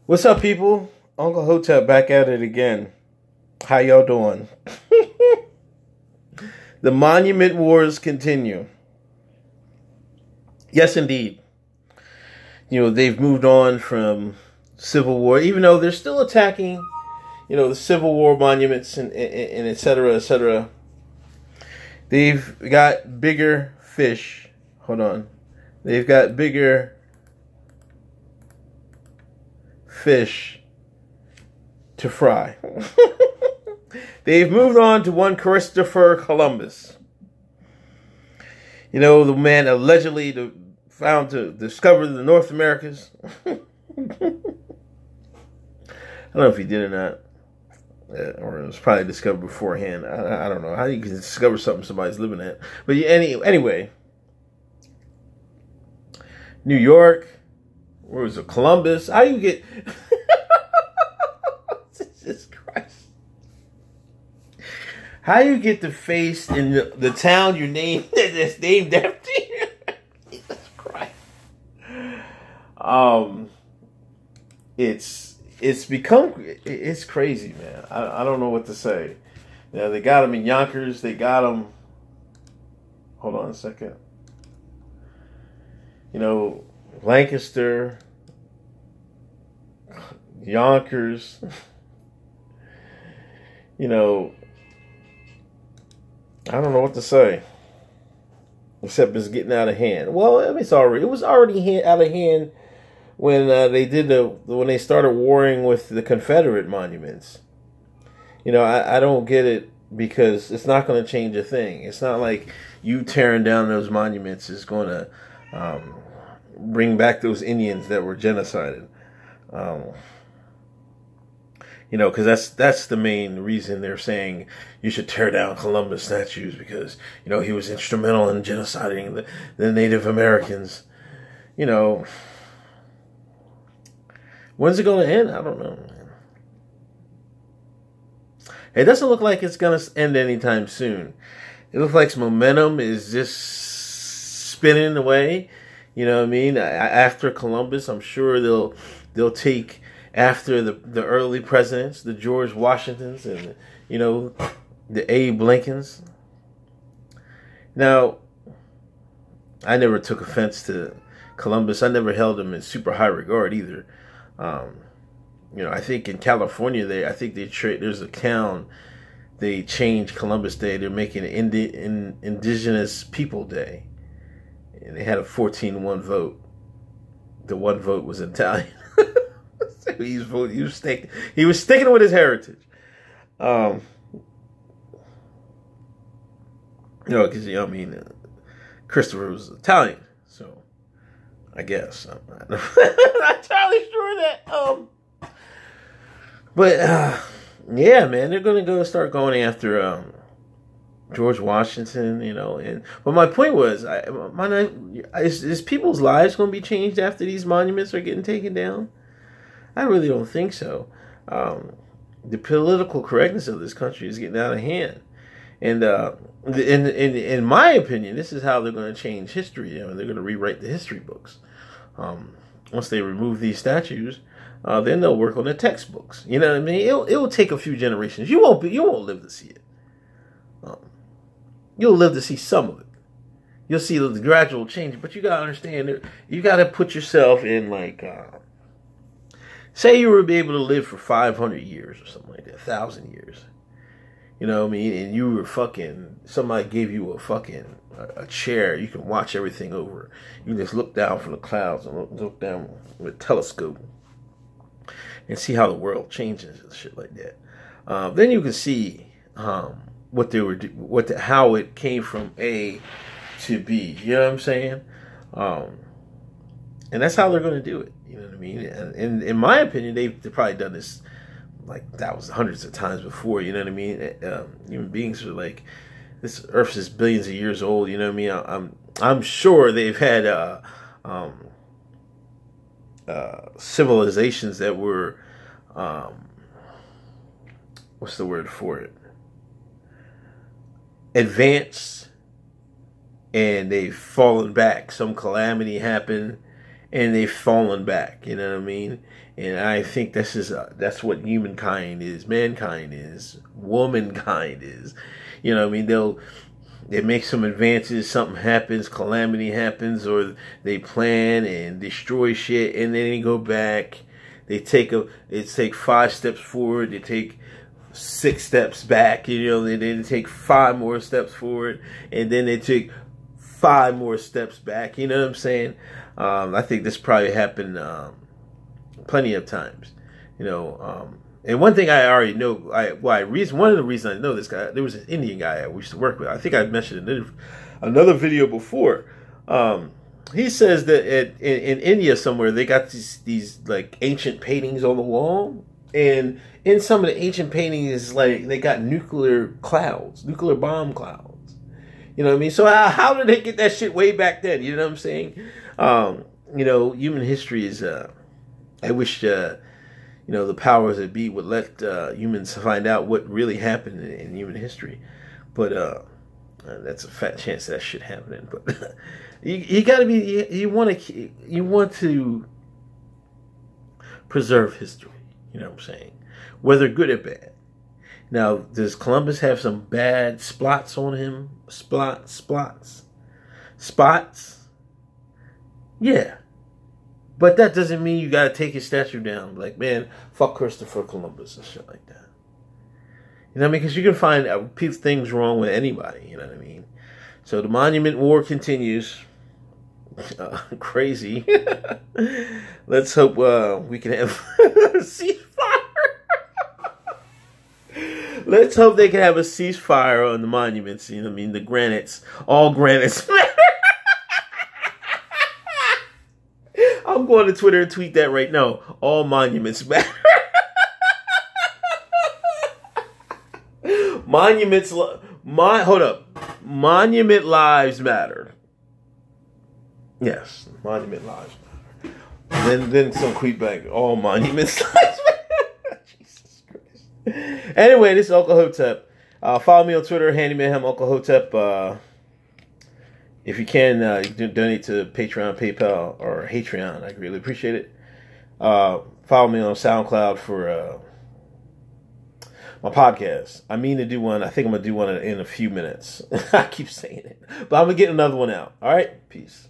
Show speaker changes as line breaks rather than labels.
What's up, people? Uncle Hotep back at it again. How y'all doing? The Monument Wars continue. Yes, indeed. They've moved on from Civil War, even though they're still attacking, the Civil War monuments and et cetera, et cetera. They've got bigger fish. Hold on. They've got bigger fish to fry. They've moved on to one Christopher Columbus. The man allegedly found to discover the North Americas. I don't know if he did or not. Or it was probably discovered beforehand. I don't know how you can discover something somebody's living at. But anyway, New York, where was it? Columbus. How you get? Jesus Christ! How you get the face in the town you named that's named after you? Jesus Christ! It's crazy, man. I don't know what to say. They got them in Yonkers. They got them. Hold on a second. Lancaster, Yonkers. I don't know what to say. Except it's getting out of hand. Well, it was already out of hand when when they started warring with the Confederate monuments. I don't get it, because it's not going to change a thing. It's not like you tearing down those monuments is going to bring back those Indians that were genocided. Because that's the main reason they're saying you should tear down Columbus statues, because he was instrumental in genociding the Native Americans. When's it going to end? I don't know. It doesn't look like it's going to end anytime soon. It looks like momentum is just spinning away. You know what I mean? After Columbus, I'm sure they'll take after the early presidents, the George Washingtons and the Abe Lincolns. Now, I never took offense to Columbus. I never held him in super high regard either. I think in California, there's a town, they changed Columbus Day. They're making an Indigenous People Day. And they had a 14-1 vote. The one vote was Italian. So he was sticking with his heritage. Because Christopher was Italian, so I guess I'm not entirely sure that. Yeah, man, they're gonna start going after George Washington, but my point was, is people's lives going to be changed after these monuments are getting taken down? I really don't think so. The political correctness of this country is getting out of hand, and in my opinion, this is how they're going to change history. They're going to rewrite the history books. Once they remove these statues, then they'll work on the textbooks. You know what I mean? It will take a few generations. You won't live to see it. You'll live to see some of it. You'll see the gradual change, but you gotta understand, you gotta put yourself in, say you were able to live for 500 years or something like that, 1,000 years. You know what I mean? And you were somebody gave you a chair, you can watch everything over. You can just look down from the clouds and look down with a telescope and see how the world changes and shit like that. Then you can see what they were, how it came from A to B. You know what I'm saying? And that's how they're going to do it. You know what I mean? And in my opinion, they've probably done this hundreds of times before. You know what I mean? Human beings are this Earth is billions of years old. You know what I mean? I'm sure they've had civilizations that were what's the word for it? Advanced, and they've fallen back. Some calamity happened, and they've fallen back. You know what I mean? And I think that's what humankind is, mankind is, womankind is. You know what I mean? They make some advances, something happens, calamity happens, or they plan and destroy shit, and then they go back. They take 5 steps forward, they take 6 steps back, you know, and then they take 5 more steps forward, and then they take 5 more steps back. You know what I'm saying? I think this probably happened plenty of times, you know. And one thing I already know, one of the reasons I know this guy, there was an Indian guy I used to work with. I think I mentioned in another video before. He says that in India somewhere they got these like ancient paintings on the wall, and in some of the ancient paintings, like they got nuclear bomb clouds. You know what I mean? So how did they get that shit way back then? You know what I'm saying? You know, human history is. I wish you know, the powers that be would let humans find out what really happened in human history, but that's a fat chance that shit happening. But you got to be, you want to preserve history. You know what I'm saying? Whether good or bad. Now, does Columbus have some bad spots on him? Spots? Yeah. But that doesn't mean you gotta take his statue down. Like, man, fuck Christopher Columbus and shit like that. You know what I mean? Because you can find things wrong with anybody. You know what I mean? So the Monument War continues. Crazy. Let's hope we can have a ceasefire. Let's hope they can have a ceasefire on the monuments. You know what I mean? The granites. All granites. I'm going to Twitter and tweet that right now. All monuments matter. Hold up. Monument lives matter. Yes, monument lives matter. Then some tweet back. All monuments lives matter. Jesus Christ. Anyway, this is Uncle Hotep. Follow me on Twitter, Handyman Uncle Hotep. If you can, donate to Patreon, PayPal, or Patreon. I really appreciate it. Follow me on SoundCloud for my podcast. I mean to do one. I think I'm going to do one in a few minutes. I keep saying it. But I'm going to get another one out. All right? Peace.